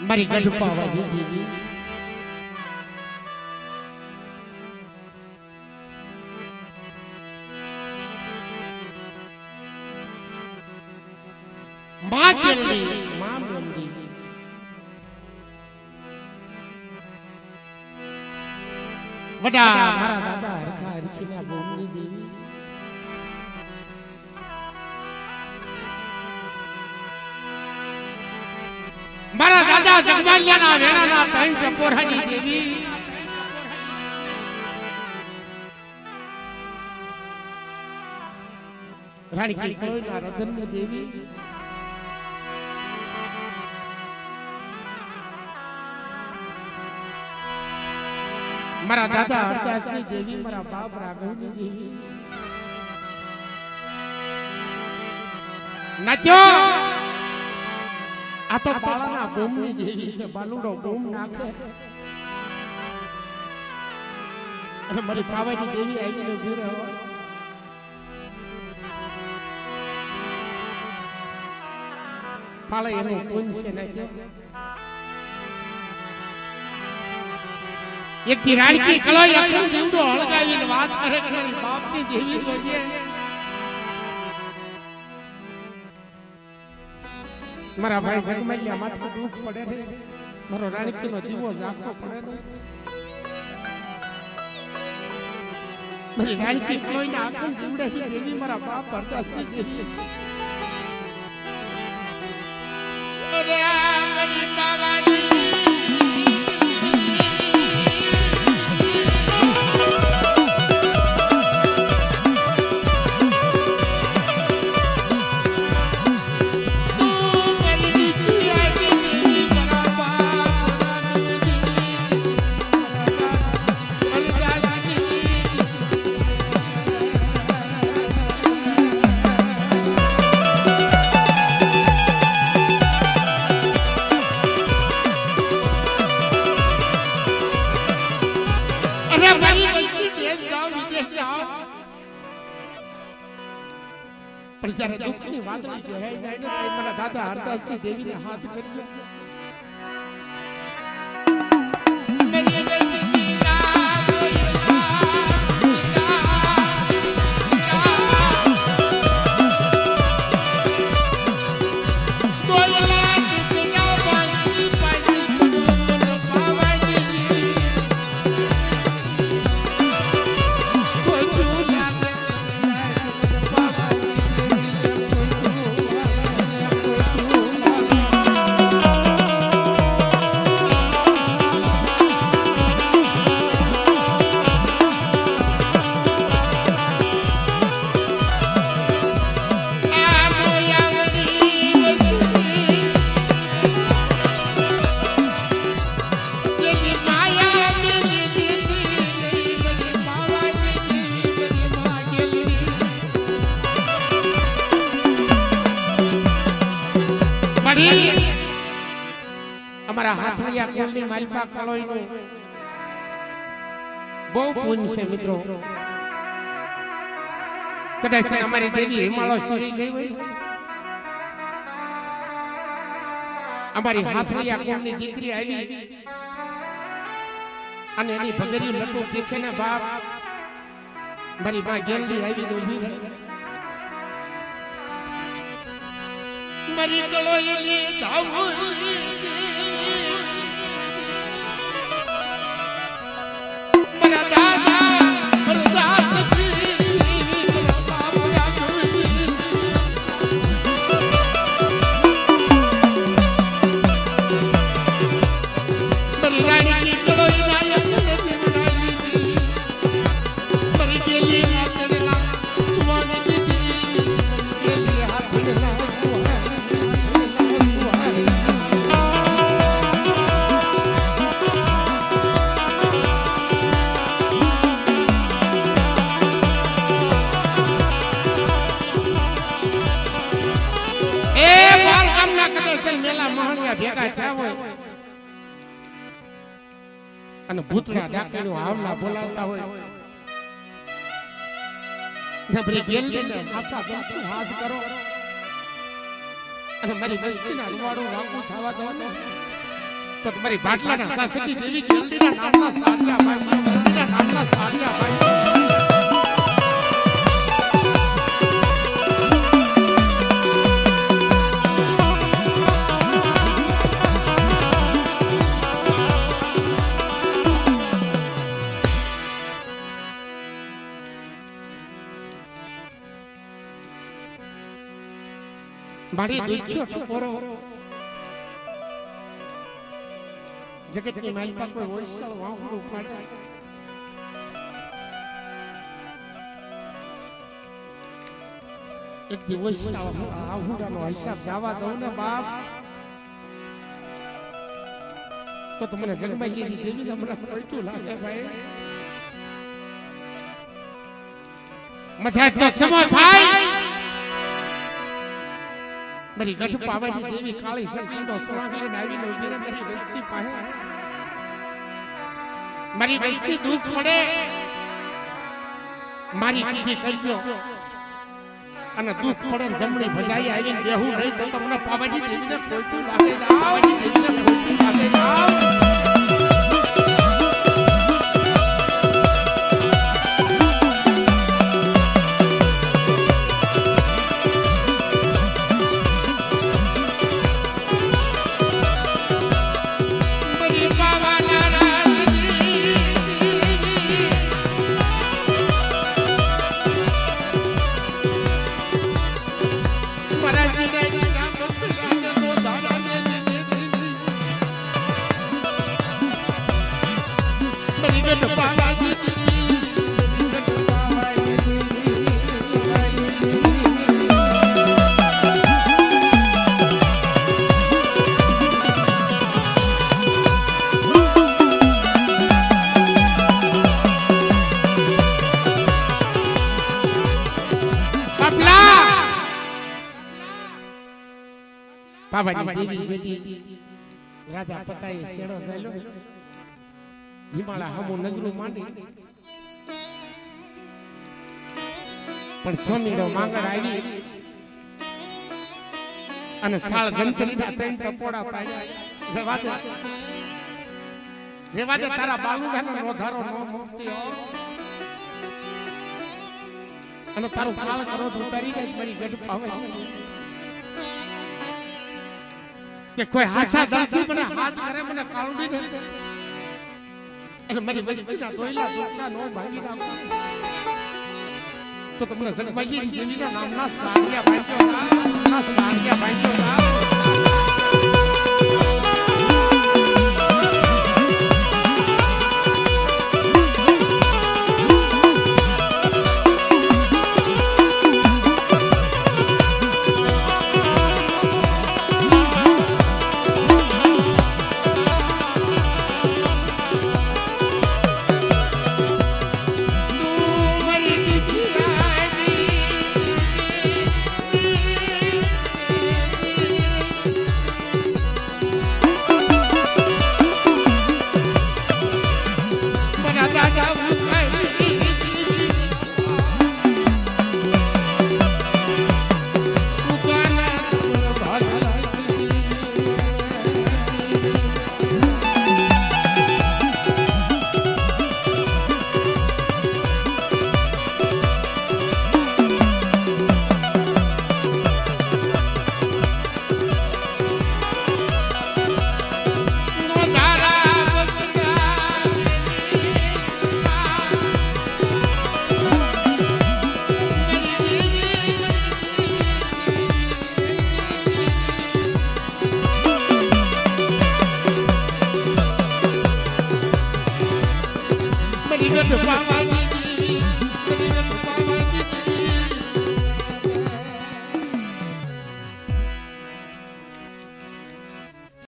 મારી ગઢપા વાળી દેવી માં કેલડી માં બેલડી વડા મારા દાદા હરખા હરખીના બોમની દેવી મારા દાદા જગમાલ્યાના વેણાના ત્રણ ટપોરાની દેવી રાણી કી કોઈના રતનની દેવી મારા દાદા હરદાસની દેવી મારા બાપ રાઘવની દેવી નચ્યો આ તો બાળાના બોમની દેવી છે બાલુડો બોમ નાખે અને મારી પાવાની દેવી આવીને ઉભી રહે પાળે એનો કોણ છે નચ્યો એક કી રાણકી કળોય અખર જીવડો હળગાવીને વાત કરે કે મારી બાપની દેવી જોજે મારા ભાઈ જગમલ્યા માથે દુઃખ પડે ને મારો રાણકીનો દીવો ઝાંખો પડે ને મારી રાણકી કળોયના અખર જીવડેથી દેવી મારા બાપ હરદાસની દેવી અરે મારી બાવાની પણ જ્યારે દુઃખની વાદળી ઘેરાઈ જાય ને તો મારા દાદા હરદાસની દેવીને હાથ કરજો અમારા હાથળિયા કુળની માલપા કળોઈનું બહુ પુણ્ય છે મિત્રો કદાચ અમારી દેવી હિમાલય સરી ગઈ હોય અમારી હાથળિયા કુળની દીકરી આવી અને એની ભગરી લટો દેખેના બાપ મારી માં ગેલડી આવીને ઊભી રહી મારી કળોઈની ધામુરી મારા દાદા હરદાસજી મારા બાપ રાઘવજી મારી રાણી કળોઈના યજ્ઞને જીવડાવી મારી દેલી હાથના સુવાગી દીધી દેલી હાથના ભેગા થયા હોય અને ભૂતળા ડાકીનો હાવલા બોલાવતા હોય નબરી ગેલડીને આશા જમથી હાથ કરો અને મારી વસ્તીના રૂવાડું વાગું થવા દો ને તો તમારી બાટલાના સાસટી દેવી જલ્દીના નામના સાડિયા ભાઈ જલ્દીના નામના સાડિયા ભાઈ મારી દુખ્યો ટપોરો જગતની માલિકા કોઈ વૈશાળ વાહુડું ઉપાડે એક દી વૈશાળ વાહુડાનો હિસાબ જવા દઉં ને બાપ તો તમને જગમાઈ દેવી હમણાં પલટું લાગે ભાઈ મથાજ તો સમો થાય મારી ગઢ પાવાની દેવી કાળી સખીનો સ્વાંગ લઈને આવીને ઉભી રહે મારી વસ્તી પાસે મારી વસ્તી દુઃખ પડે મારી કીધી કરજો અને દુઃખ પડે જમણી ભજાઈ આવીને બેહું નહીં તો તમને પાવાની દેવીને ખોટું લાગે પાવાની દેવીને ખોટું લાગે પાવાની દેવી જેથી રાજા પતાએ શેડો જાયલો હિમાળા હમો નજરો માંડી પણ સોમીડો માંગણ આવી અને સાળ જંતરીના ત્રણ ટપોડા પાડ્યા રેવા દે તારા બાલુડાનો નોધારો નો મુક્તિ હો અને તારું કાળ કરો ઉતારી ગઈ મારી ગઢ પાવે કે કોઈ હાસા દર્દી મને હાથ કરે મને કાળુડી દે અને મારી વસ્તીના દોયલા દુખના નો ભાંગી નાખો તો તમને જગમાઈ દેવીના નામના સાડિયા ભાંગ્યો